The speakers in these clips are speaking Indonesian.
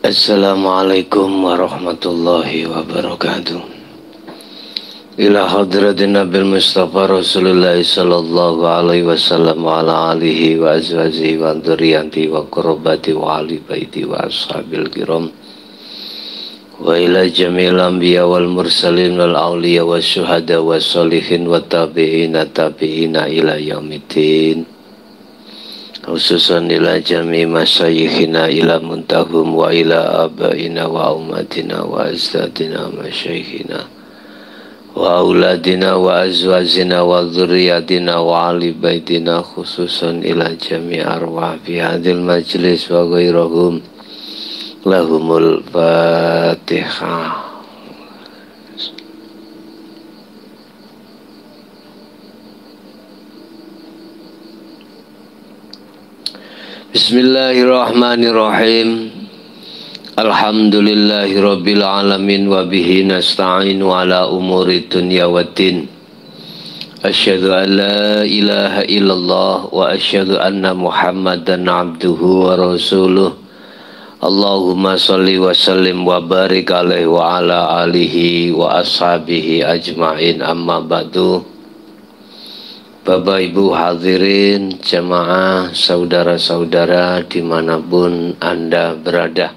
Assalamualaikum warahmatullahi wabarakatuh. Ila hadratin Nabil Mustafa Rasulullah sallallahu alaihi wasallam wa ala alihi wa azwajihi wa dzurriyyati wa qurrabati wa ali baiti wa ashabil kiram wa ila jamil anbiya wal mursalin wal awliya wa syuhada wa sholihin wa tabi'ina ila yaumiddin. Khususan ila jami masyayikhina ila muntahum wa ila abaina wa umatina wa azdadina masyayikhina wa auladina wa azwazina wa dzurriyyatina wa ali baitina khususan ila jami arwah fi hadil majlis wa ghairahum lahumul fatihah. Bismillahirrahmanirrahim. Alhamdulillahi rabbil alamin wa bihi nasta'inu ala umuri dunya waddin. Asyhadu an la ilaha illallah wa asyhadu anna Muhammadan abduhu wa rasuluh. Allahumma salli wa sallim wa barik alaihi wa ala alihi wa ashabihi ajma'in, amma ba'du. Bapak Ibu hadirin, jamaah, saudara-saudara dimanapun Anda berada.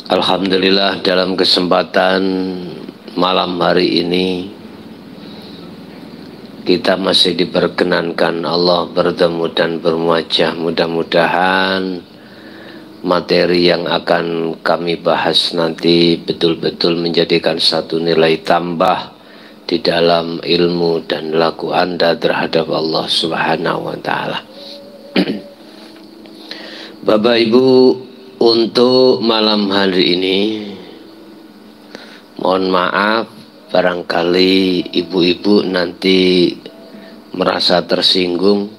Alhamdulillah dalam kesempatan malam hari ini kita masih diperkenankan Allah bertemu dan bermuajah. Mudah-mudahan materi yang akan kami bahas nanti betul-betul menjadikan satu nilai tambah di dalam ilmu dan laku Anda terhadap Allah Subhanahu wa Ta'ala. Bapak Ibu, untuk malam hari ini mohon maaf barangkali ibu-ibu nanti merasa tersinggung.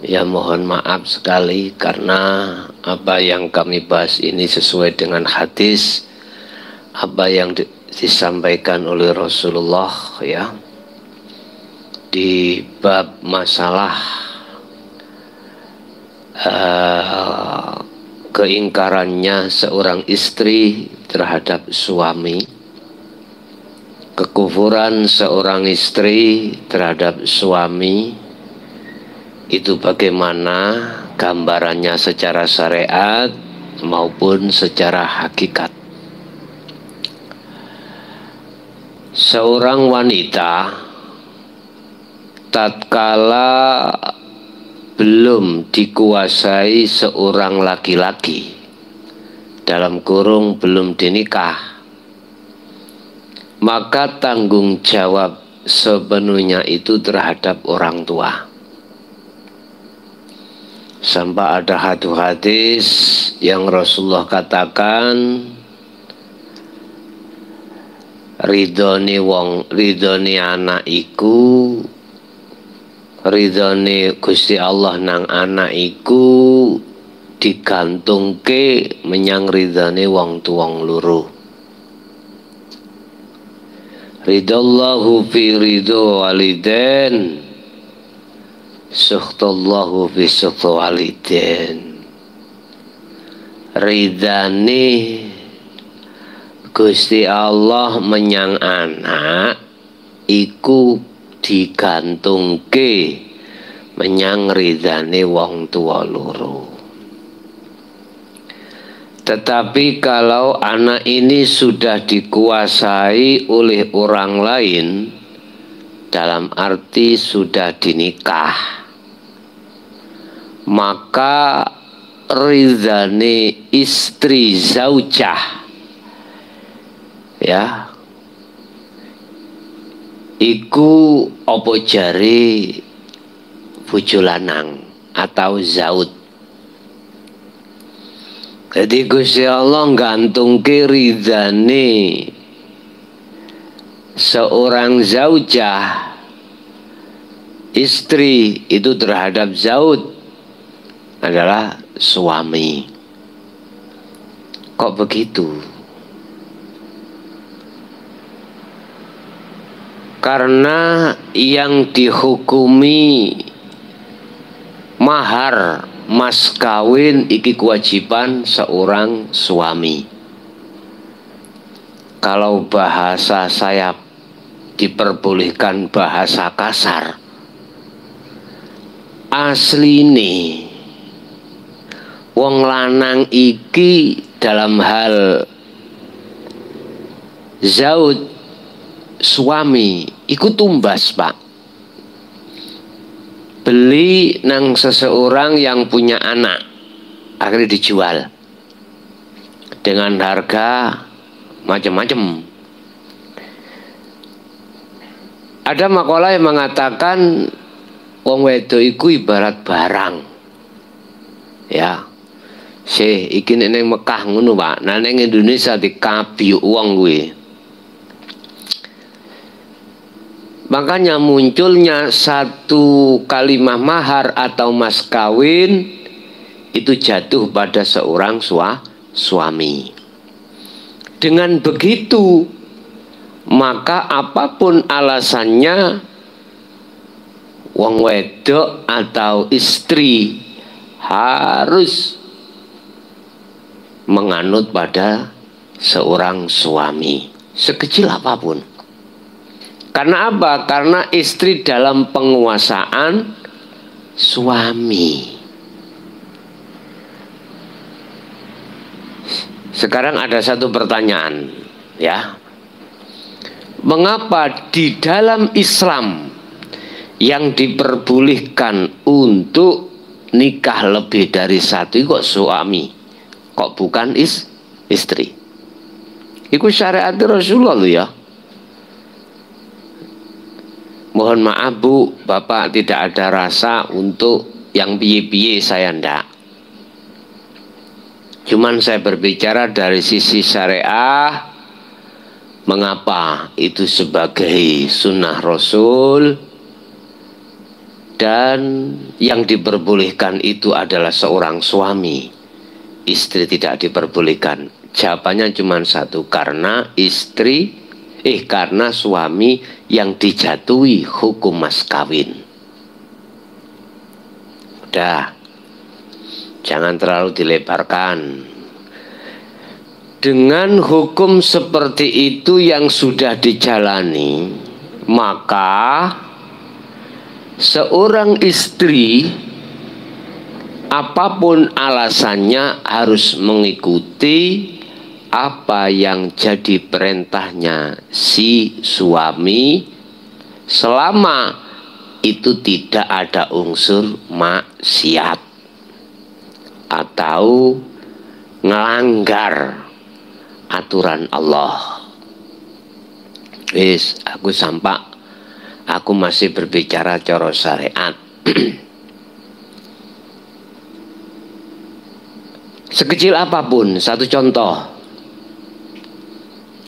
Ya, mohon maaf sekali karena apa yang kami bahas ini sesuai dengan hadis apa yang disampaikan oleh Rasulullah, ya, di bab masalah keingkarannya seorang istri terhadap suami, kekufuran seorang istri terhadap suami, itu bagaimana gambarannya secara syariat maupun secara hakikat. Seorang wanita tatkala belum dikuasai seorang laki-laki, dalam kurung belum dinikah, maka tanggung jawab sepenuhnya itu terhadap orang tua. Sampai ada hadis yang Rasulullah katakan, ridhone anak iku, ridhone Gusti Allah nang anak iku digantungke menyang ridhone wong tuwang loro. Ridallahu fi ridho waliden, sukhtallahu fi sukhti waliden. Ridhane Gusti Allah menyang anak iku digantungke menyang ridhane wong tua loro. Tetapi kalau anak ini sudah dikuasai oleh orang lain, dalam arti sudah dinikah, maka ridhane istri zaujah, ya, iku apa jare bojo lanang atau zaud. Jadi Gusti Allah gantungke ridhane seorang zaujah, istri itu terhadap zaud adalah suami. Kok begitu? Karena yang dihukumi mahar mas kawin iki kewajiban seorang suami. Kalau bahasa saya diperbolehkan bahasa kasar, asline wong lanang iki dalam hal zaud suami iku tumbas, Pak. Beli nang seseorang yang punya anak, akhirnya dijual dengan harga macam-macam. Ada makalah yang mengatakan wong wedo iku ibarat barang. Ya. Iki nek ning Mekah ngono, Pak. Nah ning Indonesia dikabi uang kuwi. Makanya munculnya satu kalimat mahar atau mas kawin itu jatuh pada seorang suami. Dengan begitu, maka apapun alasannya, wong wedok atau istri harus menganut pada seorang suami, sekecil apapun. Karena apa? Karena istri dalam penguasaan suami. Sekarang ada satu pertanyaan, ya. Mengapa di dalam Islam yang diperbolehkan untuk nikah lebih dari satu kok suami, kok bukan istri? Itu syariat Rasulullah loh, ya. Mohon maaf Bu, Bapak tidak ada rasa untuk yang piye-piye, saya ndak. Cuman saya berbicara dari sisi syariah, mengapa itu sebagai sunnah Rasul, dan yang diperbolehkan itu adalah seorang suami, istri tidak diperbolehkan. Jawabannya cuma satu, karena karena suami yang dijatuhi hukum mas kawin. Udah, jangan terlalu dilebarkan. Dengan hukum seperti itu yang sudah dijalani, maka seorang istri apapun alasannya harus mengikuti apa yang jadi perintahnya si suami, selama itu tidak ada unsur maksiat atau ngelanggar aturan Allah. Wis, aku masih berbicara cara syariat. Sekecil apapun, satu contoh.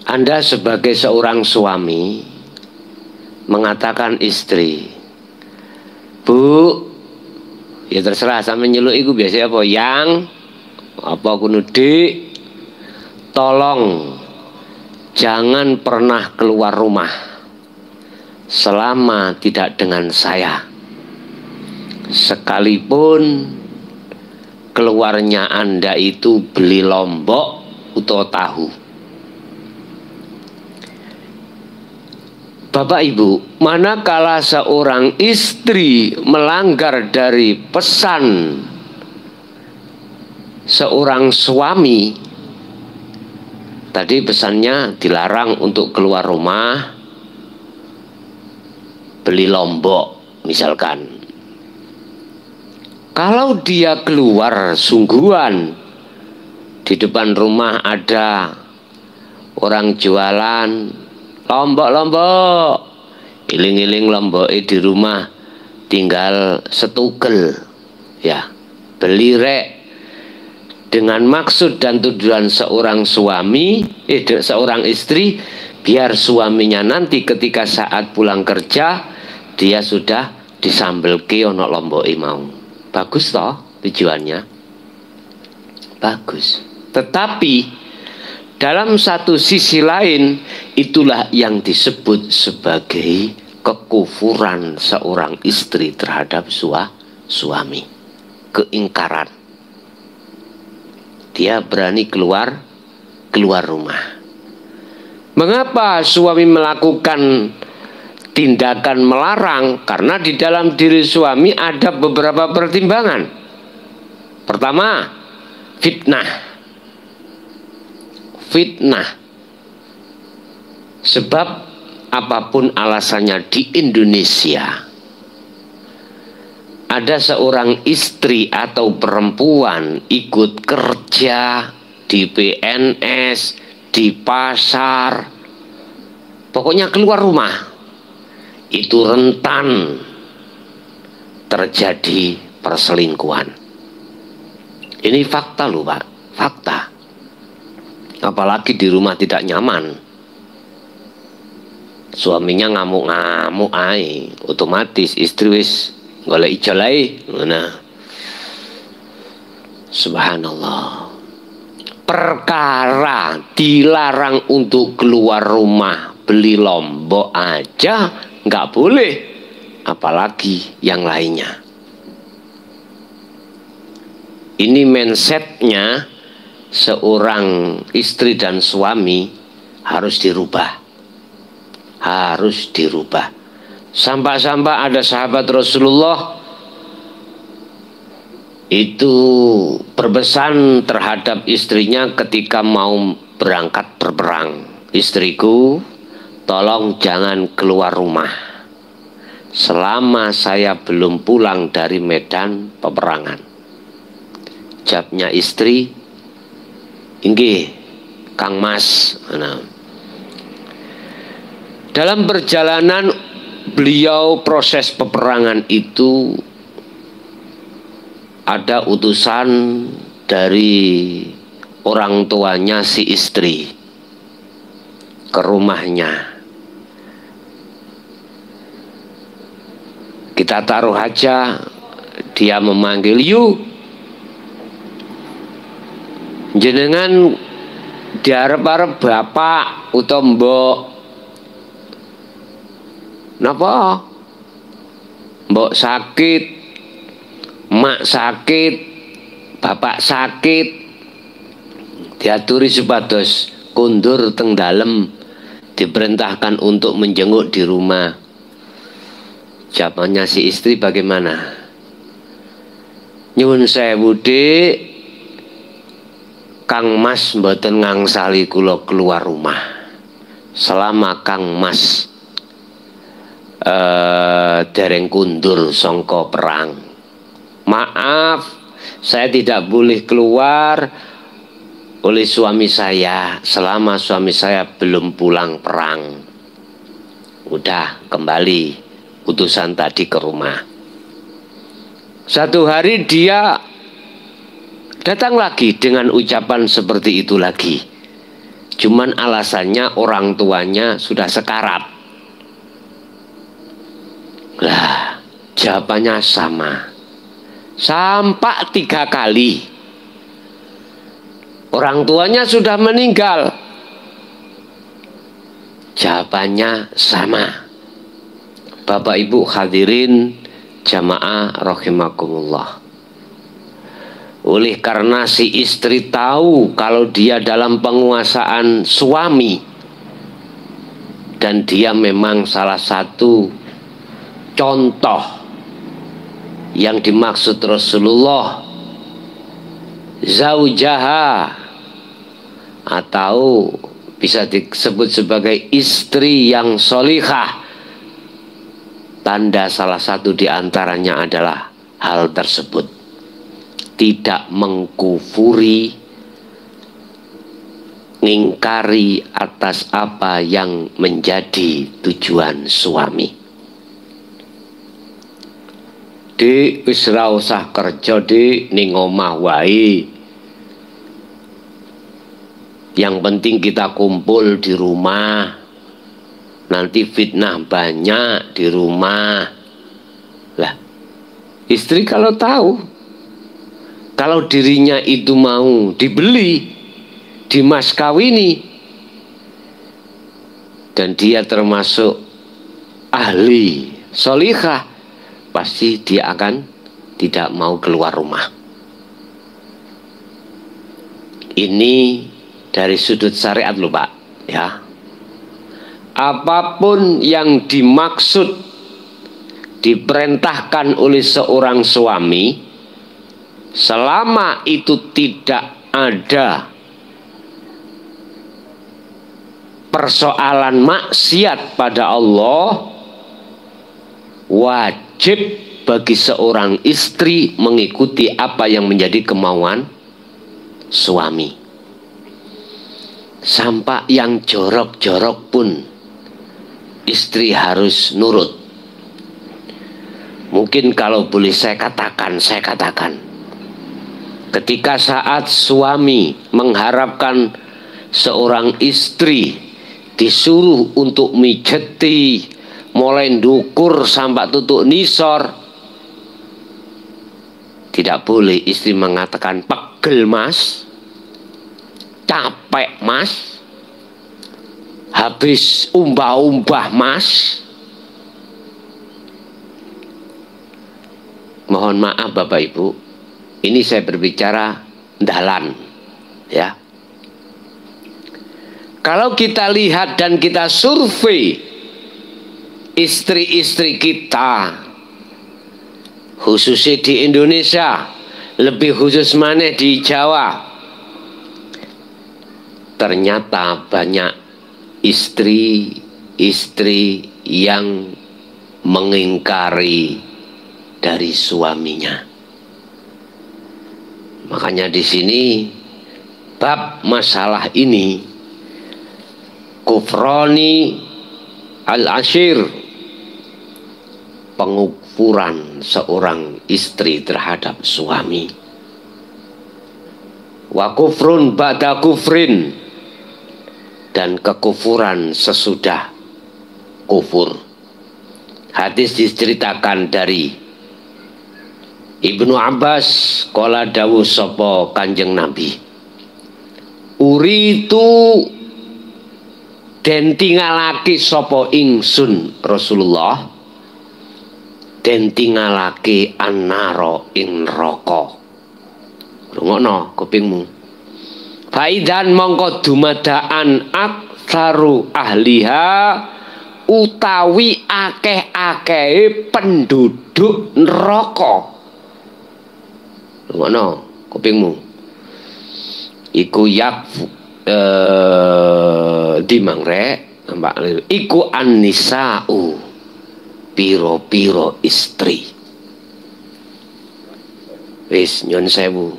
Anda sebagai seorang suami mengatakan istri, Bu, ya terserah sampe nyeluk iku biasa apa, yang apa kuno dik, tolong jangan pernah keluar rumah selama tidak dengan saya. Sekalipun keluarnya Anda itu beli lombok atau tahu. Bapak Ibu, manakala seorang istri melanggar dari pesan seorang suami, tadi pesannya dilarang untuk keluar rumah, beli lombok misalkan. Kalau dia keluar sungguhan, di depan rumah ada orang jualan lombok-lombok, iling-iling lombok di rumah tinggal setugel, ya beli rek, dengan maksud dan tujuan seorang suami, seorang istri, biar suaminya nanti ketika saat pulang kerja dia sudah disambel ke ono lombok mau. Bagus toh tujuannya, bagus. Tetapi dalam satu sisi lain, itulah yang disebut sebagai kekufuran seorang istri terhadap suami. keingkaran. Dia berani keluar rumah. Mengapa suami melakukan tindakan melarang? Karena di dalam diri suami ada beberapa pertimbangan. Pertama, fitnah. Sebab apapun alasannya di Indonesia, ada seorang istri atau perempuan ikut kerja di PNS, di pasar, pokoknya keluar rumah, itu rentan terjadi perselingkuhan. Ini fakta loh Pak, fakta. Apalagi di rumah tidak nyaman, suaminya ngamuk-ngamuk ae, otomatis istri wis golek ijolai. Nah, subhanallah. Perkara dilarang untuk keluar rumah beli lombok aja nggak boleh, apalagi yang lainnya. Ini mindsetnya seorang istri dan suami harus dirubah. Sampai-sampai ada sahabat Rasulullah itu berpesan terhadap istrinya ketika mau berangkat berperang. Istriku, tolong jangan keluar rumah selama saya belum pulang dari medan peperangan. Jawabnya istri, inggih Kang Mas. Nah, dalam perjalanan beliau proses peperangan itu ada utusan dari orang tuanya si istri ke rumahnya. Kita taruh aja dia memanggil, "Yu, jenengan diarep-arep bapak utawa mbok." Napa? Mbok sakit, mak sakit, bapak sakit. Diaturi supados kundur teng dalem, diperintahkan untuk menjenguk di rumah. Jawabannya si istri bagaimana? Nyuwun sewu Dik, Kang Mas mboten ngangsali kula keluar rumah selama Kang Mas dereng kundur songko perang. Maaf, saya tidak boleh keluar oleh suami saya selama suami saya belum pulang perang. Udah kembali utusan tadi ke rumah. Satu hari dia datang lagi dengan ucapan seperti itu lagi. Cuman alasannya orang tuanya sudah sekarat. Lah, jawabannya sama. Sampai 3 kali. Orang tuanya sudah meninggal. Jawabannya sama. Bapak Ibu hadirin jamaah rahimakumullah. Oleh karena si istri tahu kalau dia dalam penguasaan suami, dan dia memang salah satu contoh yang dimaksud Rasulullah, zaujaha, atau bisa disebut sebagai istri yang solihah. Tanda salah satu diantaranya adalah hal tersebut, tidak mengkufuri, ngingkari atas apa yang menjadi tujuan suami. Dik, wis ra usah kerja Dik, ning omah wae. Yang penting kita kumpul di rumah. Nanti fitnah banyak di rumah. Lah, istri kalau tahu kalau dirinya itu mau dibeli, dimaskawini, dan dia termasuk ahli solihah, pasti dia akan tidak mau keluar rumah. Ini dari sudut syariat loh Pak, ya. Apapun yang dimaksud diperintahkan oleh seorang suami, selama itu tidak ada persoalan maksiat pada Allah, wajib bagi seorang istri mengikuti apa yang menjadi kemauan suami. Sampai yang jorok-jorok pun istri harus nurut. Mungkin kalau boleh saya katakan, ketika saat suami mengharapkan seorang istri disuruh untuk mijeti mulai ndukur sampai tutuk nisor, tidak boleh istri mengatakan pegel mas, capek mas, habis umbah-umbah mas. Mohon maaf Bapak Ibu, ini saya berbicara dalan, ya. Kalau kita lihat dan kita survei istri-istri kita, khususnya di Indonesia, lebih khusus mana di Jawa, ternyata banyak istri-istri yang mengingkari dari suaminya. Makanya di sini bab masalah ini kufrani al-ashir, pengukuran seorang istri terhadap suami, wa kufrun ba'da kufrin, dan kekufuran sesudah kufur. Hadis diceritakan dari Ibnu Abbas, qala dawuh sapa Kanjeng Nabi, uritu den tingalake sapa ingsun Rasulullah, den tingalake annaro ing neraka. Rungokno kupingmu. Faidan mongko dumadaan aktsaru ahliha, utawi akeh-akehe penduduk neraka. Rungokno kupingmu. Iku yak dimangrek iku an-nisa'u, piro-piro istri. Wis nyon sewu,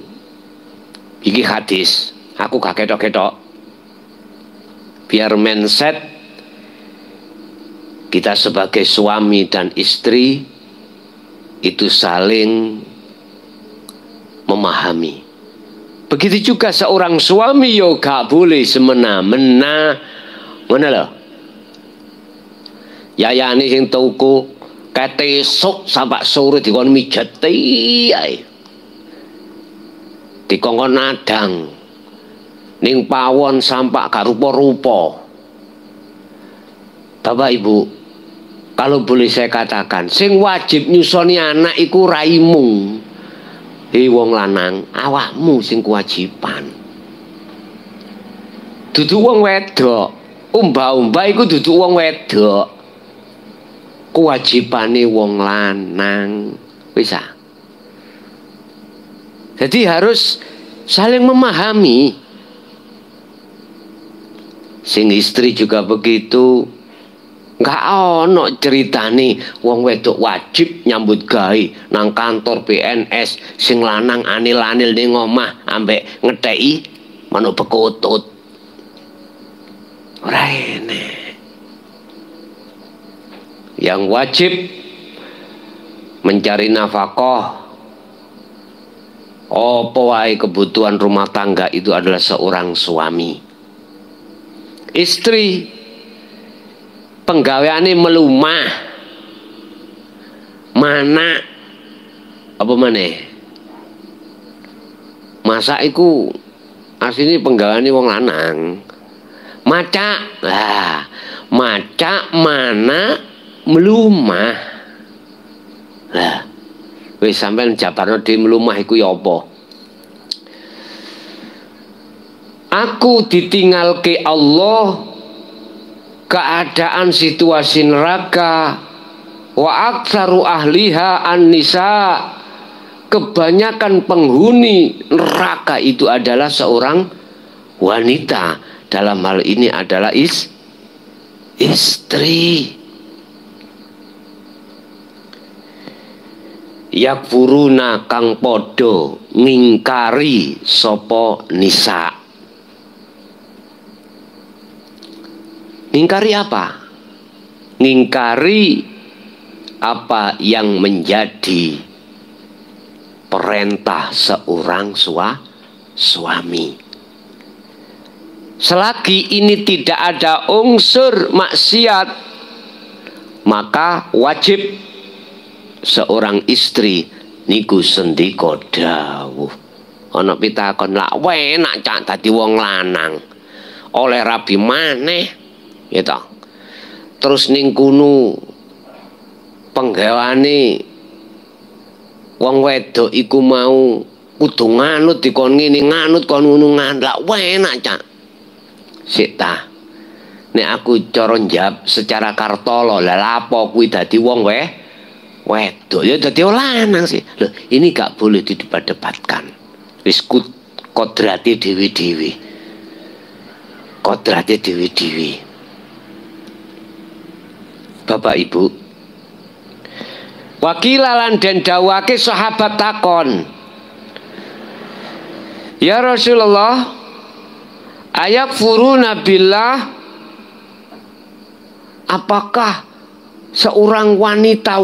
iki hadis, aku gak ketok-ketok. Biar mindset kita sebagai suami dan istri itu saling memahami. Begitu juga seorang suami yo gak boleh semena-mena, mana loh? Yayane sing tuku ketesuk sampai sore dikon mijeti ae. Dikongkon nadang ning pawon sampai gak rupa-rupa. Bapak Ibu, kalau boleh saya katakan, sing wajib nyusoni anak iku raimu. Wong lanang, awakmu sing kewajiban. Dudu wong wedok. Umbah-umbah iku dudu wong wedok. Kewajibane wong lanang. Wis ah. Jadi harus saling memahami. Sing istri juga begitu. Nggak ono ceritane wong wedok wajib nyambut gawe nang kantor PNS, sing lanang anil-anil ning omah ambek ngetheki manuk bekutut. Ora enek. Yang wajib mencari nafkah, apa wae kebutuhan rumah tangga itu adalah seorang suami. Istri penggaweane melumah, mana apa maneh, masak iku asline penggaweane wong lanang. Macak, lah macak mana melumah, lah Wis sampean jabarno dhewe mlumah iku ya apa? Aku ditinggalke Allah, keadaan situasi neraka, wa aktsaru ahliha an-nisa, kebanyakan penghuni neraka itu adalah seorang wanita. Dalam hal ini adalah istri. Yakfuruna kang podo ngingkari sopo nisa. Ngingkari apa? Ngingkari apa yang menjadi perintah seorang suami. Selagi ini tidak ada unsur maksiat, maka wajib seorang istri niku sendika dawuh. Ana pitakon lak enak cak dadi wong lanang. Oleh rabi maneh gitu. Terus ning kuno penggawane wong wedok iku mau kudu nganut dikon ngene nganut kon ngono lak enak cak. Sik ta. Nek aku cara njawab secara kartolo lha lapo kuwi dadi wong wedok ya dadi lanang sih. Loh, ini gak boleh didebat-debatkan. Wis kodrate dewi-dewi. Kodrate dewi-dewi. Bapak Ibu, wakilalan dan dawake sahabat takon, ya Rasulullah, ayakfuruna billah, apakah seorang wanita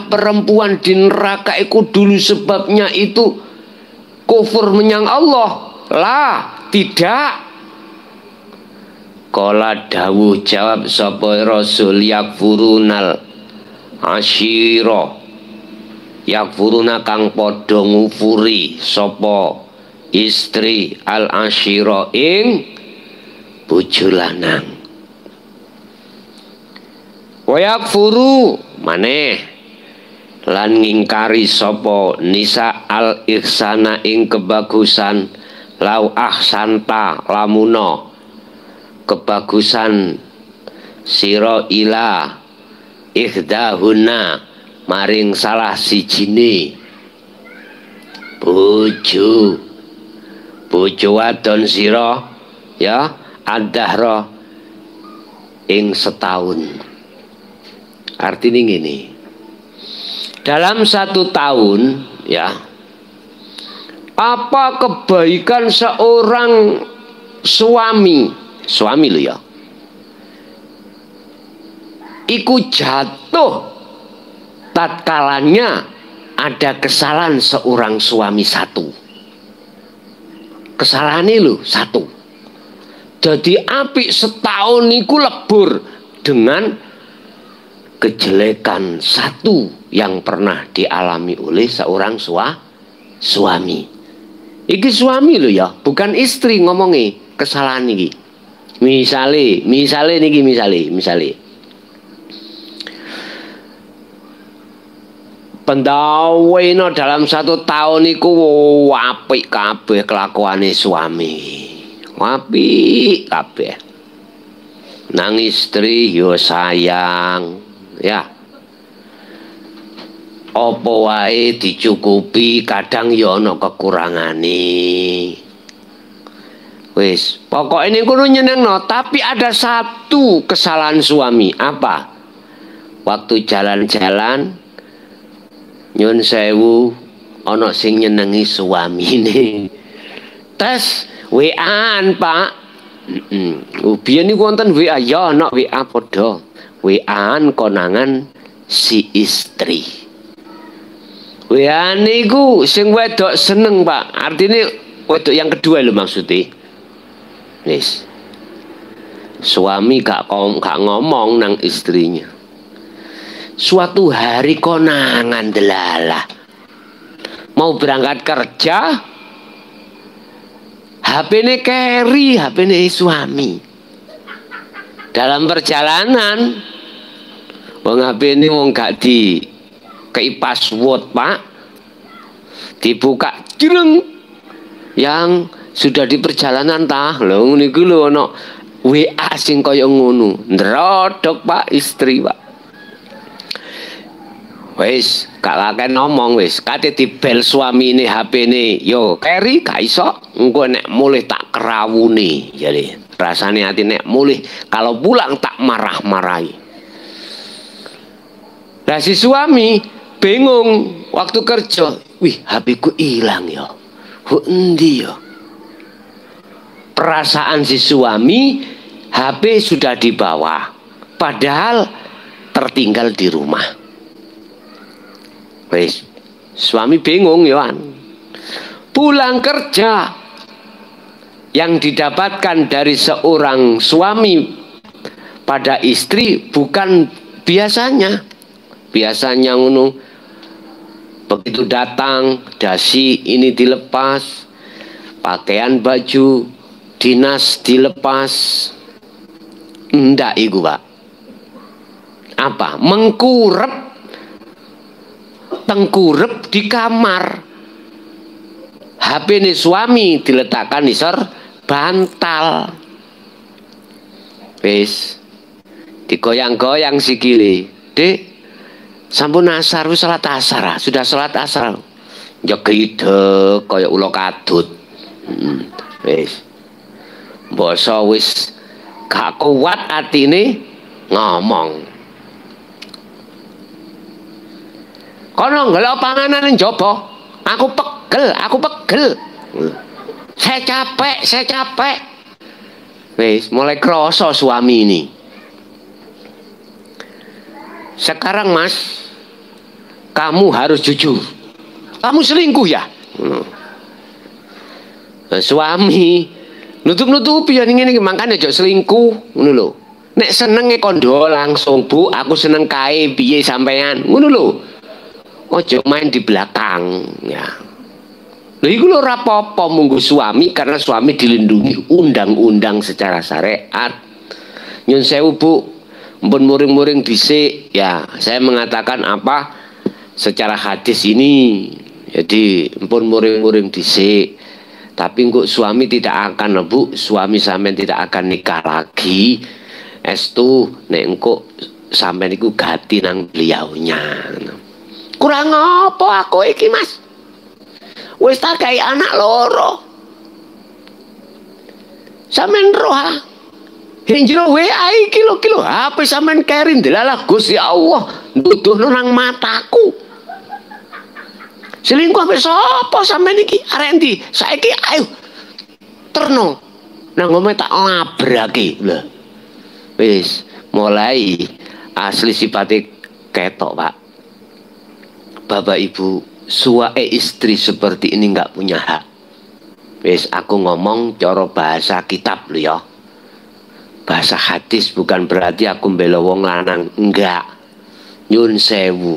perempuan di neraka itu dulu sebabnya itu kufur menyang Allah? Lah, tidak. Kala dawuh jawab sapa Rasul, yakfurunal asyira, yakfuruna kang padha ngufuri sapa istri al asyira ing bojo lanang. Wayak furu maneh lan ngingkari sapa nisa al ihsana ing kebagusan, lau ahsanta lamuna kebagusan sira ila ikhdahuna maring salah sijine bojo wadon sira ya adahra ing setahun. Artinya gini, dalam 1 tahun ya, apa kebaikan seorang suami lo ya, iku jatuh tatkalanya ada kesalahan seorang suami satu. Kesalahan lo satu. Jadi apik setahun iku lebur dengan kejelekan satu yang pernah dialami oleh seorang suami. Iki suami lo ya, bukan istri ngomongi kesalahan iki. Misale niki pendaweno dalam 1 tahun iku apik kabeh kelakuane suami. Apik kabeh. Nang istri yo sayang. Ya, opo wae dicukupi, kadang ya ana kekurangane. Wis, pokok ini kudu nyenengno, tapi ada satu kesalahan suami. Apa? Waktu jalan-jalan nyun sewu ana sing nyenengi suamine. Tes WA-an, Pak. Biyen niku wonten WA, ya ana WA padha. WA-an konangan si istri. WA niku sing wedok seneng, Pak. Artinya wedok yang kedua lho maksudnya. Wis. Suami gak ngomong nang istrinya. Suatu hari konangan delalah. Mau berangkat kerja, HP-ne carry, HP-ne suami. Dalam perjalanan wong HP ini wong gak di kei password, Pak, dibuka jreng yang sudah di perjalanan tah lho niku lho ana WA sing kaya ngono ndrodok Pak istri Pak wis gak laken ngomong wis kate dibel suamine HP-ne yo keri gak iso engko nek mulih tak kerawuni jadi rasane ati nek mulih kalau pulang tak marah-marahi. Lah si suami bingung waktu kerja wih HP ku hilang ya endi ya perasaan si suami HP sudah dibawa padahal tertinggal di rumah. Wis suami bingung ya pulang kerja yang didapatkan dari seorang suami pada istri bukan biasanya ngono begitu datang dasi ini dilepas pakaian baju dinas dilepas ndak iku Pak apa tengkurep di kamar HP ini suami diletakkan di bantal wis digoyang-goyang sikile Dek sampun asar wis salat asar sudah salat asar jegide kaya ula kadut wis basa wis gak kuat atine ngomong kono ngelok panganan ning jaba aku pegel saya capek wis mulai kroso suami ini sekarang Mas kamu harus jujur kamu selingkuh ya suami nutup-nutupi ya ngene iki makane aja selingkuh ngono lho nek senenge kondo langsung Bu aku seneng kae piye sampean ngono lho ojo main di belakang ya lha iku lho ora apa-apa munggo suami karena suami dilindungi undang-undang secara syariat. Nyun sewu Bu mpun muring-muring dhisik ya saya mengatakan apa secara hadis ini jadi mpun muring-muring dhisik tapi kok suami tidak akan Bu suami sampean tidak akan nikah lagi estu nek engko sampean iku gati nang beliaunya kurang apa aku iki Mas wis tak gawe anak loro sampean roh Hinjiro WA iki lho HP sampean kerin delalah Gusti Allah nuduhno nang mataku. Selingkuh ambek sapa sampean iki? Arek endi? Saiki ayo terno nang ngome tak labrake. Lho. Wis mulai asli sifate ketok, Pak. Bapak Ibu, istri seperti ini enggak punya hak. Wis aku ngomong cara bahasa kitab lho ya. Bahasa hadis bukan berarti aku mbela wong lanang, enggak. Nyun sewu.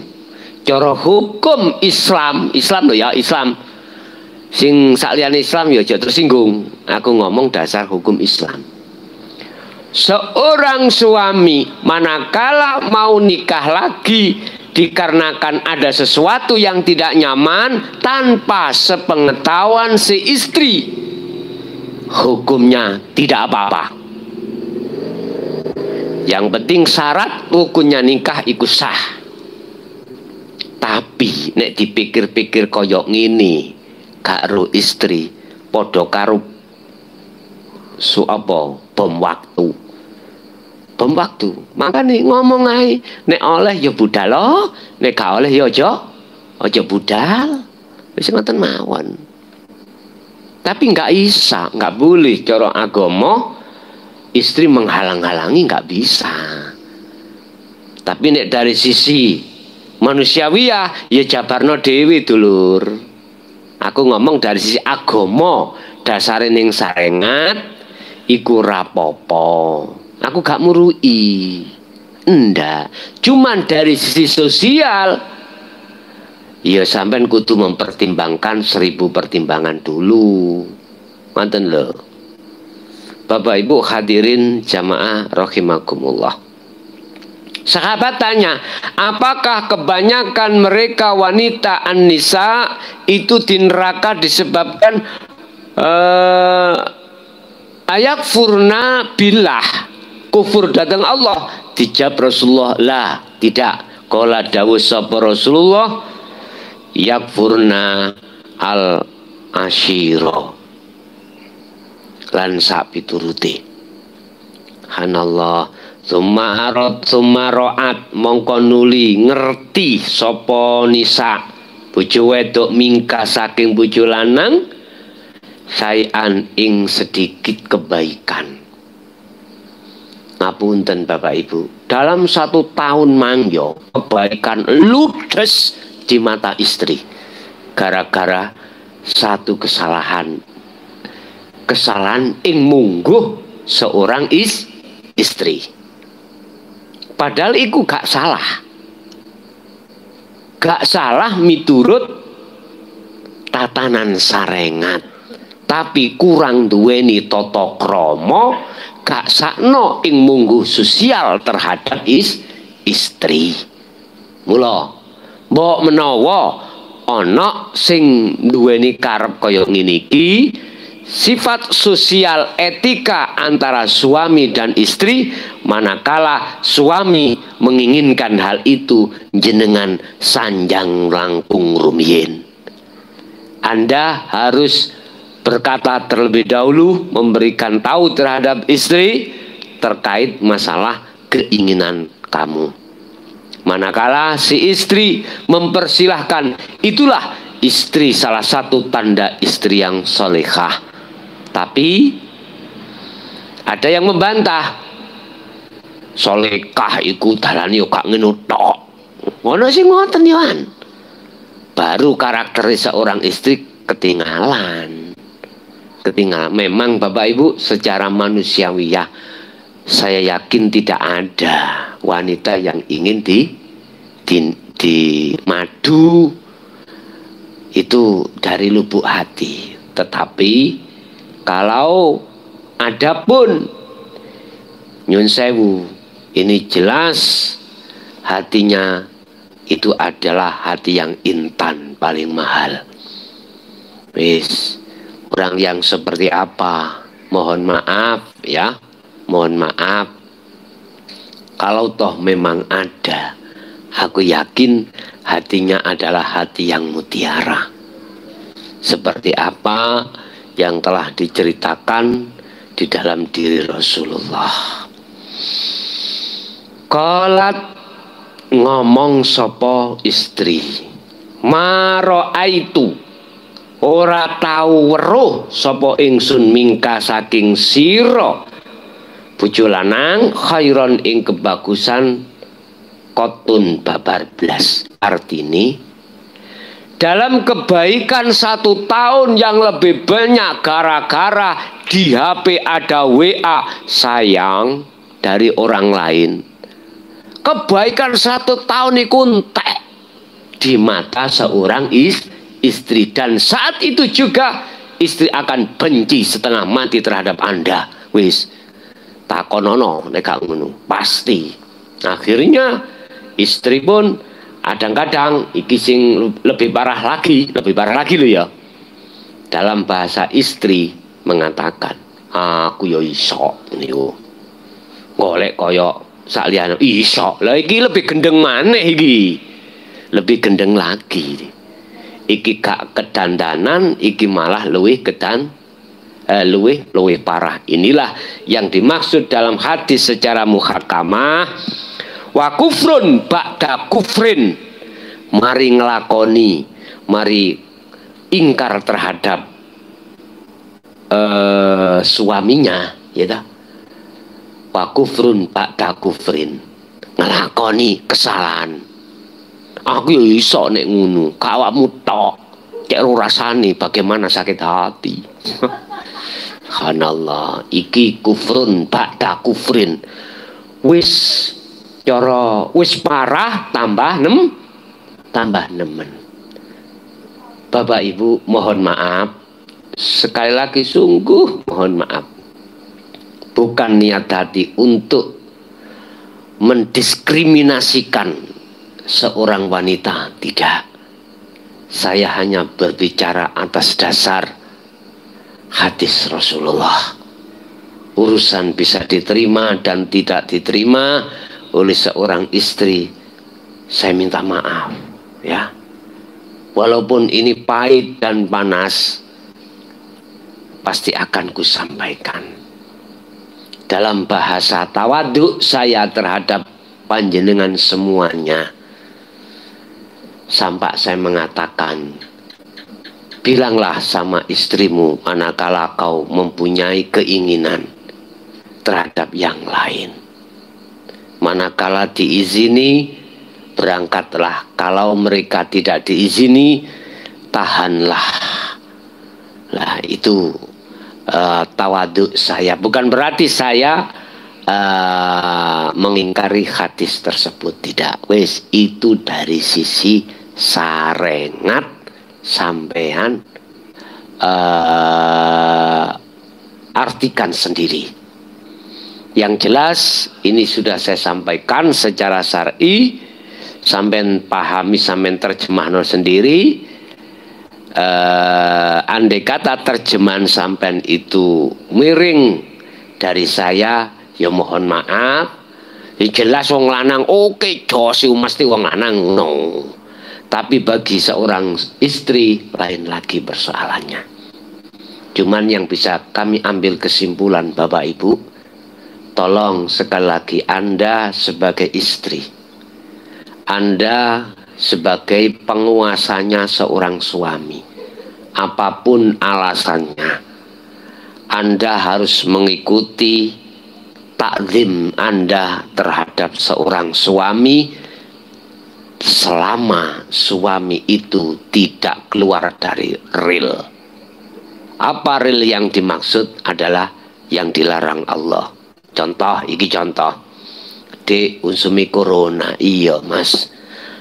Cara hukum Islam lho ya, Islam. Sing sakliyane Islam ya aja tersinggung. Aku ngomong dasar hukum Islam. Seorang suami manakala mau nikah lagi dikarenakan ada sesuatu yang tidak nyaman tanpa sepengetahuan si istri, hukumnya tidak apa-apa. Yang penting syarat rukunnya nikah iku sah. Tapi nek dipikir-pikir koyok ngini, karo istri podo karo bom waktu. Bom waktu. Makanya ngomong ae nek oleh ya budal loh, nek gak oleh ya aja budal. Wis ngoten mawon. Tapi nggak bisa, nggak boleh cara agama. Istri menghalang-halangi nggak bisa. Tapi nek dari sisi manusiawiah ya jabarno dewi dulur. Aku ngomong dari sisi agama dasare ning sarengat iku rapopo. Aku gak murui. Ndak. Cuman dari sisi sosial ya sampean kudu mempertimbangkan 1000 pertimbangan dulu. Manten lho. Bapak Ibu hadirin jamaah rahimakumullah. Sahabat tanya, apakah kebanyakan mereka wanita an-nisa itu di neraka disebabkan ayak furna billah, kufur datang Allah? Dijawab Rasulullah, lah, tidak. Qala dawuh sapa Rasulullah, yakfurna al ashiro lan sak pituruti. Hanallah. Summa ro'at mongko nuli ngerti sapa nisa bojo wedok mingka saking bojo lanang sayan ing sedikit kebaikan. Ngapunten Bapak Ibu, dalam 1 tahun mangyo kebaikan ludes di mata istri gara-gara satu kesalahan ing mungguh seorang istri. Padahal iku gak salah miturut tatanan sarengat, tapi kurang duweni tata krama, gak sakno ing mungguh sosial terhadap istri. Mula mbok menawa ana sing duweni karep kaya ngene iki, sifat sosial etika antara suami dan istri, manakala suami menginginkan hal itu jenengan sanjang langkung rumiyin. Anda harus berkata terlebih dahulu, memberikan tahu terhadap istri terkait masalah keinginan kamu. Manakala si istri mempersilahkan, itulah istri salah satu tanda istri yang solehah. Tapi ada yang membantah, solehah iku dalane yo gak ngono tok. Ngono sing ngoten yo an. Baru karakter seorang istri ketinggalan. Memang Bapak Ibu, secara manusiawiyah saya yakin tidak ada wanita yang ingin di madu itu dari lubuk hati. Tetapi kalau ada pun, nyun sewu, ini jelas hatinya itu adalah hati yang intan paling mahal. Wis, orang yang seperti apa? Mohon maaf ya, mohon maaf. Kalau toh memang ada, aku yakin hatinya adalah hati yang mutiara. Seperti apa yang telah diceritakan di dalam diri Rasulullah. Qalat, ngomong sapa istri, maroaitu, ora tau weruh sapa ingsun mingka saking sira bojo lanang khairon ing kebagusan kotun babar blas. Artine dalam kebaikan 1 tahun yang lebih banyak gara-gara di HP ada WA sayang dari orang lain. Kebaikan 1 tahun itu entek di mata seorang istri, dan saat itu juga istri akan benci setengah mati terhadap Anda. Wis takonono nek gak ngono pasti. Akhirnya istri pun kadang-kadang iki sing lebih parah lagi lho ya. Dalam bahasa istri mengatakan, aku yo iso niku. Golek kaya sak liyane iso. Lah iki lebih gendeng maneh iki. Lebih gendeng lagi. Iki gak kedandanan, iki malah luwih luwih parah. Inilah yang dimaksud dalam hadis secara muhakamah. Wa kufrun ba'da kufrin, mari ngelakoni, mari ingkar terhadap suaminya, ya dah. Wa kufrun ba'da kufrin, ngelakoni kesalahan. Aku yo iso nek ngono, awakmu tok. Cek rasane bagaimana sakit hati. Subhanallah, iki kufrun ba'da kufrin. Wis cara wis parah tambah nemen. Bapak Ibu mohon maaf, sekali lagi sungguh mohon maaf, bukan niat hati untuk mendiskriminasikan seorang wanita, tidak. Saya hanya berbicara atas dasar hadis Rasulullah. Urusan bisa diterima dan tidak diterima oleh seorang istri, saya minta maaf ya. Walaupun ini pahit dan panas, pasti akan kusampaikan. Dalam bahasa tawaduk saya terhadap panjenengan semuanya, sampai saya mengatakan, bilanglah sama istrimu manakala kau mempunyai keinginan terhadap yang lain. Manakala diizini, berangkatlah. Kalau mereka tidak diizini, tahanlah. Lah itu tawaduk saya. Bukan berarti saya mengingkari hadis tersebut, tidak. Wes, itu dari sisi sarengat sampean artikan sendiri. Yang jelas ini sudah saya sampaikan secara syar'i, sampean pahami, sampean terjemahno sendiri. Andai kata terjemahan sampean itu miring dari saya, ya mohon maaf. Jelas wong lanang oke, josi mesti wong lanang no. Tapi bagi seorang istri lain lagi persoalannya. Cuman yang bisa kami ambil kesimpulan Bapak Ibu, tolong sekali lagi Anda sebagai istri, Anda sebagai penguasanya seorang suami, apapun alasannya, Anda harus mengikuti takzim Anda terhadap seorang suami selama suami itu tidak keluar dari real. Apa real yang dimaksud adalah yang dilarang Allah. Contoh, iki contoh. Dek, unsumi corona. Iya mas,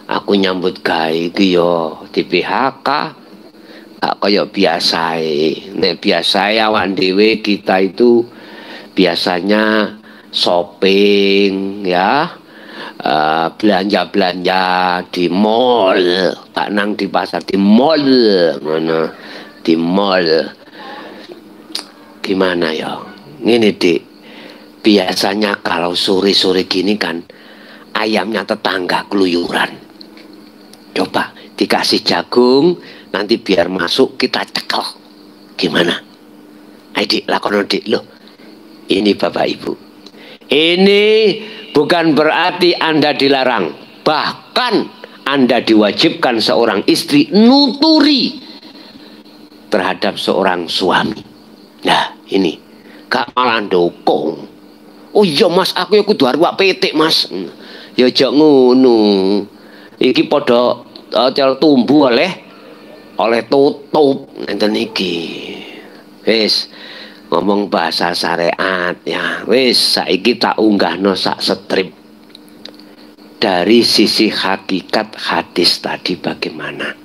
aku nyambut gawe iki yo di PHK. Gak kaya biasa. Nek biasa awak dhewe kita itu biasanya shopping ya, belanja-belanja di mall, tak nang di pasar, di mall, mana di mall. Gimana ya? Ini Dik, biasanya kalau sore-sore gini kan ayamnya tetangga keluyuran. Coba dikasih jagung, nanti biar masuk kita cekel. Gimana? Ayo Dik, lakono Dik. Loh, ini Bapak Ibu, ini bukan berarti Anda dilarang. Bahkan Anda diwajibkan seorang istri nuturi terhadap seorang suami. Nah ini gak malah dukung. Oh iya mas, aku ya kudu arep petik mas. Ya aja ngono. Iki padha tumbuh oleh tutup ngenten iki. Wis ngomong bahasa syariat ya. Wis saiki tak unggahno sak strip. Dari sisi hakikat hadis tadi bagaimana?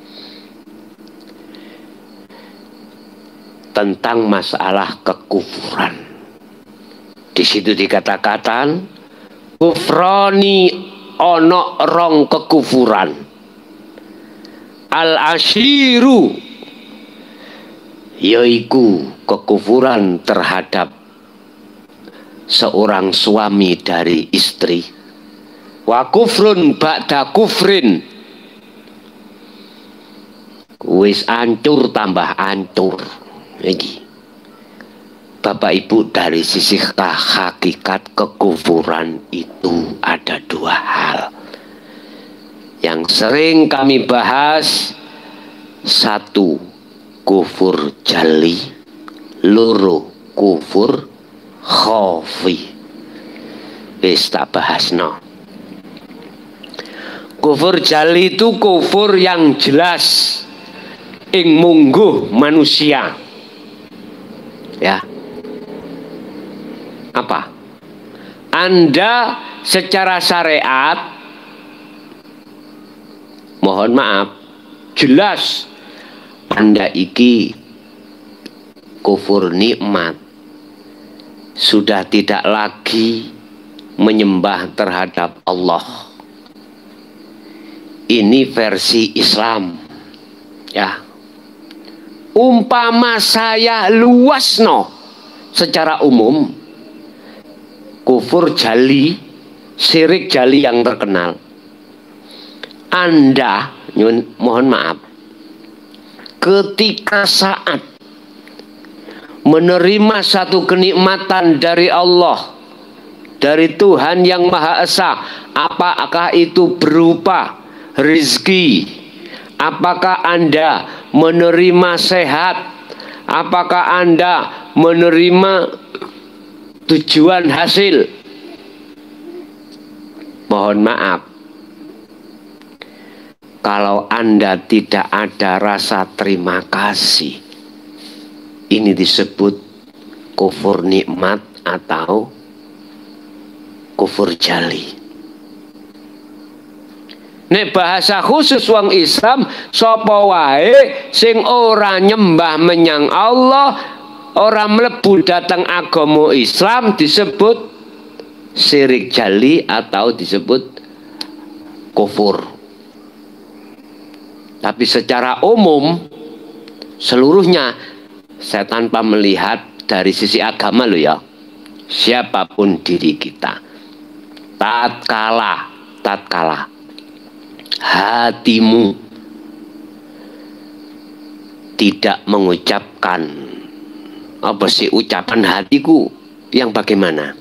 Tentang masalah kekufuran. Di situ dikatakan kufrani ono rong kekufuran. Al-asyiru yaiku kekufuran terhadap seorang suami dari istri. Wa kufrun ba'da kufrin, wis ancur tambah ancur. Ini Bapak Ibu, dari sisi hakikat kekufuran itu ada dua hal yang sering kami bahas. Satu, kufur jali. Loro, kufur khafi. Wis tak bahas no. Kufur jali itu kufur yang jelas ing mungguh manusia. Ya, apa? Anda secara syariat, mohon maaf, jelas Anda iki kufur nikmat, sudah tidak lagi menyembah terhadap Allah. Ini versi Islam. Ya. Umpama saya luasno secara umum, kufur jali, syirik jali yang terkenal. Anda, mohon maaf, ketika saat menerima satu kenikmatan dari Allah, dari Tuhan yang Maha Esa, apakah itu berupa rezeki, apakah Anda menerima sehat, apakah Anda menerima tujuan hasil, mohon maaf, kalau Anda tidak ada rasa terima kasih, ini disebut kufur nikmat atau kufur jali. Nek bahasa khusus wong Islam, sapa wae sing ora nyembah menyang Allah, ora mlebu datang agama Islam, disebut syirik jali atau disebut kufur. Tapi secara umum seluruhnya, saya tanpa melihat dari sisi agama lo ya, siapapun diri kita, tatkala hatimu tidak mengucapkan apa sih ucapan hatiku yang bagaimana?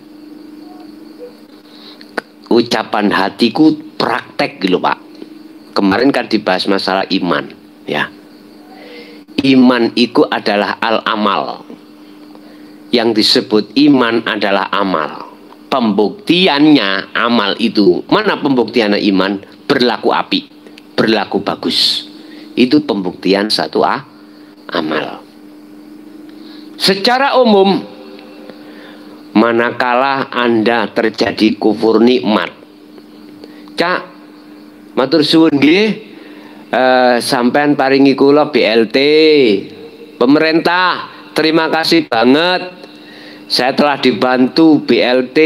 Ucapan hatiku praktek gitu Pak. Kemarin kan dibahas masalah iman ya. Iman itu adalah al-amal. Yang disebut iman adalah amal. Pembuktiannya amal itu. Mana pembuktiannya iman? Berlaku api, berlaku bagus. Itu pembuktian satu amal. Secara umum, manakala Anda terjadi kufur nikmat, Cak, matur suwun nggih, sampean paringi kula BLT. Pemerintah, terima kasih banget. Saya telah dibantu BLT.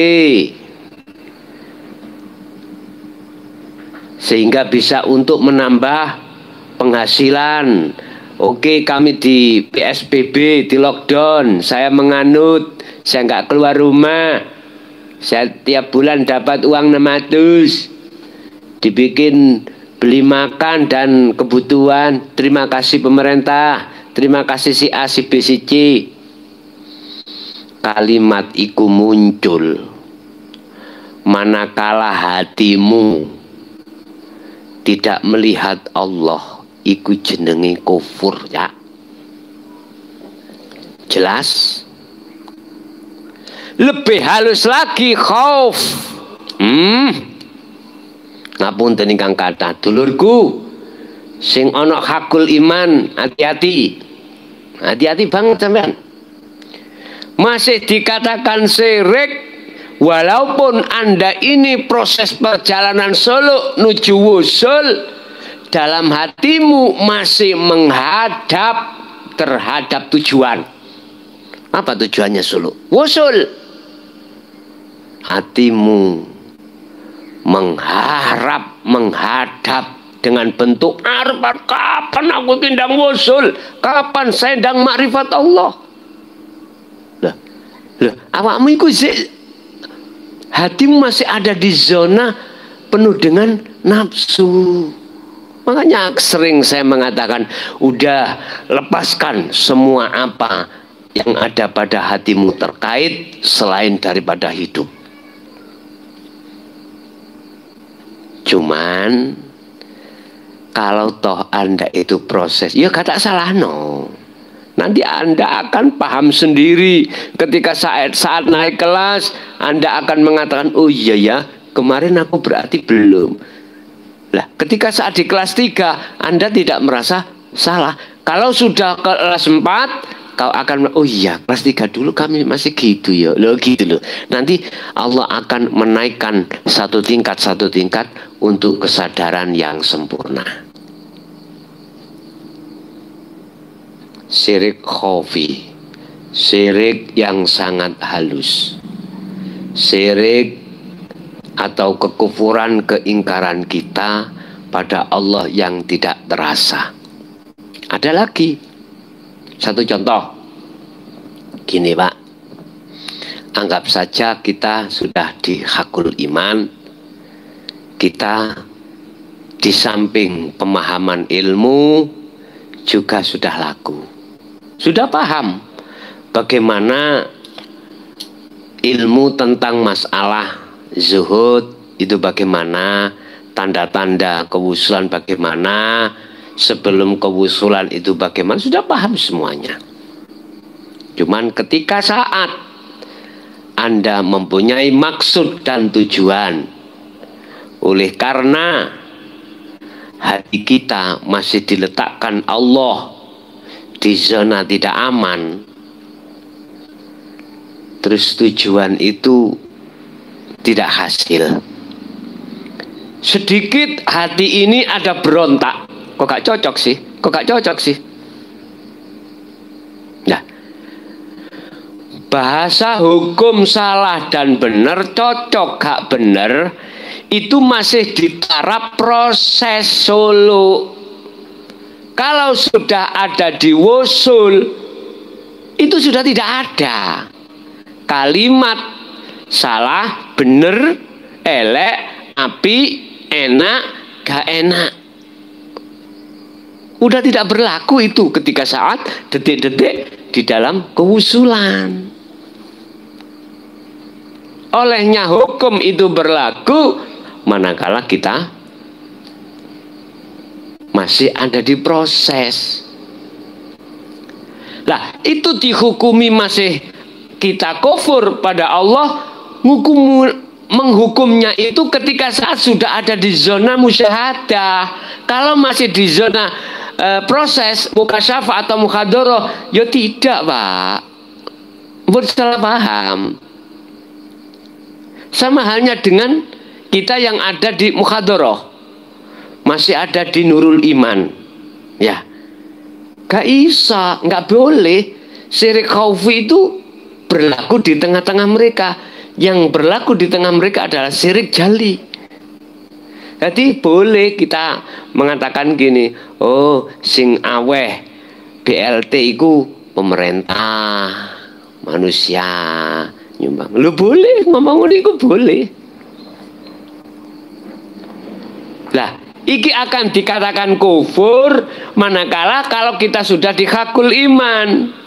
Sehingga bisa untuk menambah penghasilan. Oke, kami di PSBB, di lockdown. Saya menganut, saya nggak keluar rumah. Saya tiap bulan dapat uang 600. Dibikin beli makan dan kebutuhan. Terima kasih pemerintah. Terima kasih si A, si B, si C. Kalimat iku muncul manakala hatimu tidak melihat Allah, iku jenenge kufur ya. Jelas? Lebih halus lagi khauf. Ngapunten ingkang kathah dulurku sing ana hakul iman, hati-hati. Hati-hati banget sampean. Masih dikatakan syirik. Walaupun Anda ini proses perjalanan suluk nuju wusul, dalam hatimu masih menghadap terhadap tujuan. Apa tujuannya suluk? Wusul. Hatimu menghadap dengan bentuk arep, kapan aku tindang wusul? Kapan saya ndang makrifat Allah? Lah, awakmu iku sik hatimu masih ada di zona penuh dengan nafsu. Makanya sering saya mengatakan, udah lepaskan semua apa yang ada pada hatimu terkait selain daripada hidup. Cuman kalau toh Anda itu proses, ya kata salah no. Nanti Anda akan paham sendiri. Ketika saat naik kelas, Anda akan mengatakan, oh iya ya, kemarin aku berarti belum. Lah, ketika saat di kelas 3, Anda tidak merasa salah. Kalau sudah kelas 4, kau akan, oh iya, kelas 3 dulu kami masih gitu ya. Loh gitu loh. Nanti Allah akan menaikkan satu tingkat untuk kesadaran yang sempurna. Syirik khafi, syirik yang sangat halus, syirik atau kekufuran, keingkaran kita pada Allah yang tidak terasa. Ada lagi satu contoh. Gini Pak, anggap saja kita sudah di hakul iman, kita di samping pemahaman ilmu juga sudah laku, sudah paham bagaimana ilmu tentang masalah zuhud itu bagaimana, tanda-tanda kewusulan bagaimana, sebelum kewusulan itu bagaimana, sudah paham semuanya. Cuman ketika saat Anda mempunyai maksud dan tujuan, oleh karena hati kita masih diletakkan Allah di zona tidak aman, terus tujuan itu tidak hasil, sedikit hati ini ada berontak, kok gak cocok sih, kok gak cocok sih. Nah, bahasa hukum salah dan benar, cocok gak benar, itu masih di taraf proses solo. Kalau sudah ada di wusul, itu sudah tidak ada kalimat salah, bener, elek, api, enak, gak enak. Udah tidak berlaku itu ketika saat detik-detik di dalam kewusulan. Olehnya hukum itu berlaku manakala kita masih ada di proses. Lah, itu dihukumi masih kita kufur pada Allah, menghukumnya itu ketika saat sudah ada di zona musyahadah. Kalau masih di zona proses mukasyafah atau mukhadharah, ya tidak Pak, buat salah paham. Sama halnya dengan kita yang ada di mukhadharah, masih ada di nurul iman, ya gak bisa, gak boleh. Syirik khaufi itu berlaku di tengah-tengah mereka. Yang berlaku di tengah mereka adalah syirik jali. Jadi boleh kita mengatakan gini, oh sing aweh BLT itu pemerintah, manusia nyumbang. Lu boleh ngomong itu boleh. Lah, iki akan dikatakan kufur manakala kalau kita sudah di hakul iman.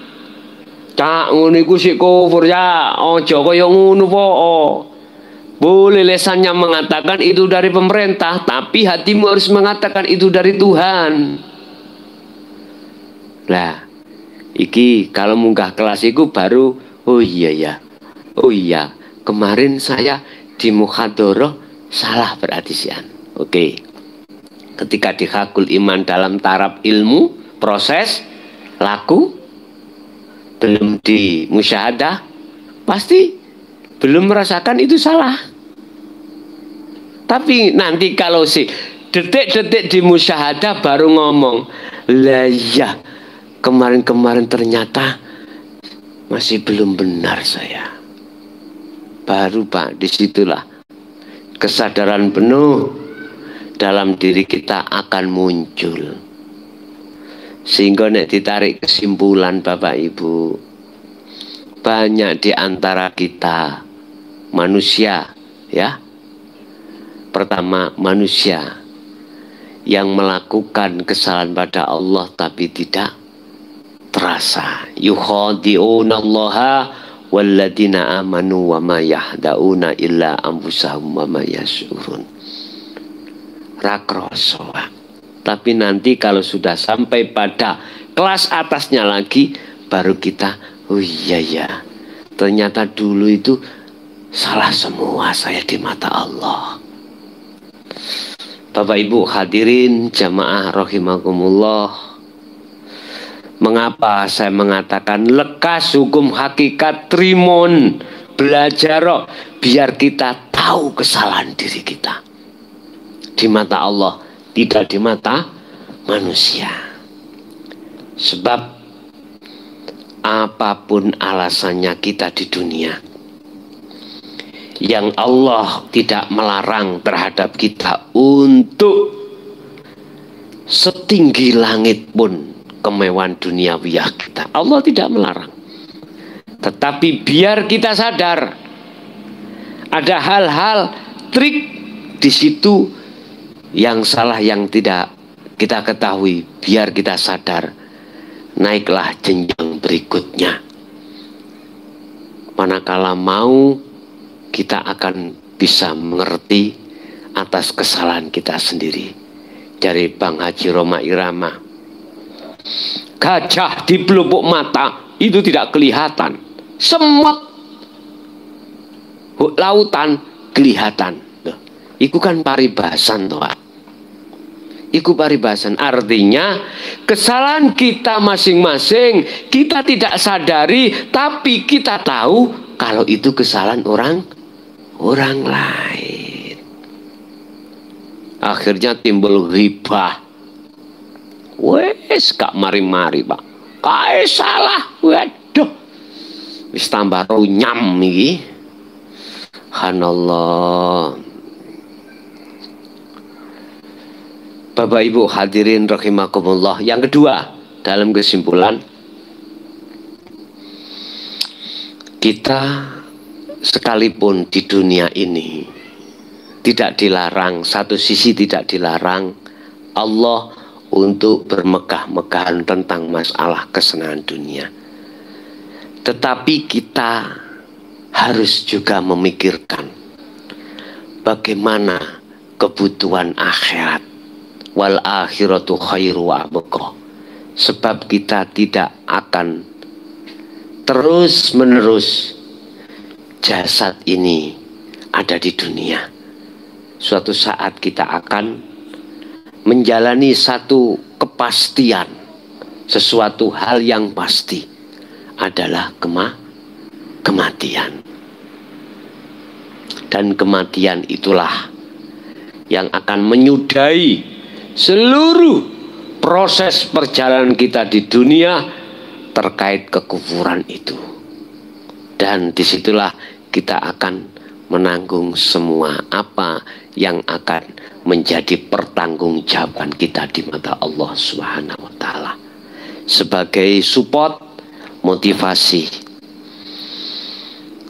Cak ngono iku sik kufur ya, aja kaya ngono po. Boleh lesannya mengatakan itu dari pemerintah, tapi hatimu harus mengatakan itu dari Tuhan. Lah, iki kalau munggah kelas iku baru, oh iya ya. Oh iya, kemarin saya di mukhadharah salah berarti sian. Oke. Ketika di hakul iman dalam taraf ilmu, proses, laku, belum di musyahadah, pasti belum merasakan itu salah. Tapi nanti kalau si detik-detik di musyahadah baru ngomong, lah ya kemarin-kemarin ternyata masih belum benar saya. Baru Pak, disitulah kesadaran penuh dalam diri kita akan muncul. Sehingga nek ditarik kesimpulan Bapak Ibu, banyak di antara kita manusia, ya. Pertama, manusia yang melakukan kesalahan pada Allah tapi tidak terasa. Yukhadi'unallaha walladzina amanu wa ma yahda'una illa anfusahum wa ma yash'urun. Rakroso. Tapi nanti kalau sudah sampai pada kelas atasnya lagi, baru kita, oh iya ya, ternyata dulu itu salah semua saya di mata Allah. Bapak Ibu hadirin jamaah rahimakumullah, mengapa saya mengatakan lekas hukum hakikat trimon, belajar biar kita tahu kesalahan diri kita di mata Allah, tidak di mata manusia. Sebab apapun alasannya kita di dunia, yang Allah tidak melarang terhadap kita untuk setinggi langit pun kemewahan duniawiyah kita. Allah tidak melarang. Tetapi biar kita sadar ada hal-hal trik di situ yang salah yang tidak kita ketahui, biar kita sadar. Naiklah jenjang berikutnya. Manakala mau, kita akan bisa mengerti atas kesalahan kita sendiri. Dari Bang Haji Roma Irama, gajah di pelupuk mata itu tidak kelihatan, semut lautan kelihatan. Iku kan paribasan toh. Iku paribasan, artinya kesalahan kita masing-masing kita tidak sadari, tapi kita tahu kalau itu kesalahan orang lain. Akhirnya timbul ghibah. Wes gak mari-mari Pak, kae salah, waduh wis tambah runyam iki. Subhanallah. Bapak Ibu hadirin rahimakumullah. Yang kedua, dalam kesimpulan, kita sekalipun di dunia ini tidak dilarang, satu sisi tidak dilarang Allah untuk bermegah-megahan tentang masalah kesenangan dunia. Tetapi kita harus juga memikirkan bagaimana kebutuhan akhirat. Wal akhiratu khairu wa abqa. Sebab kita tidak akan terus menerus jasad ini ada di dunia. Suatu saat kita akan menjalani satu kepastian, sesuatu hal yang pasti adalah kematian. Dan kematian itulah yang akan menyudahi seluruh proses perjalanan kita di dunia terkait kekufuran itu. Dan disitulah kita akan menanggung semua apa yang akan menjadi pertanggungjawaban kita di mata Allah Subhanahu wa Ta'ala. Sebagai support, motivasi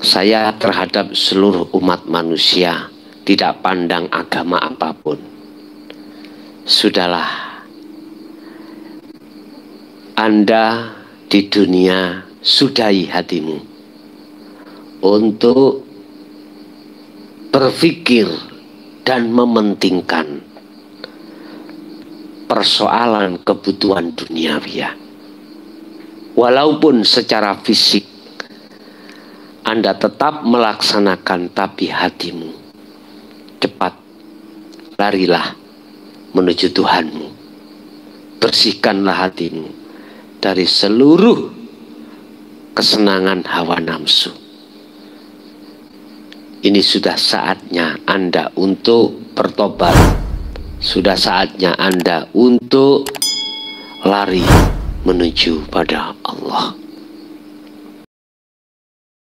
saya terhadap seluruh umat manusia, tidak pandang agama apapun. Sudahlah, Anda di dunia sudahi hatimu untuk berpikir dan mementingkan persoalan kebutuhan duniawiya. Walaupun secara fisik Anda tetap melaksanakan, tapi hatimu cepat larilah menuju Tuhanmu. Bersihkanlah hatimu dari seluruh kesenangan hawa nafsu. Ini sudah saatnya Anda untuk bertobat. Sudah saatnya Anda untuk lari menuju pada Allah.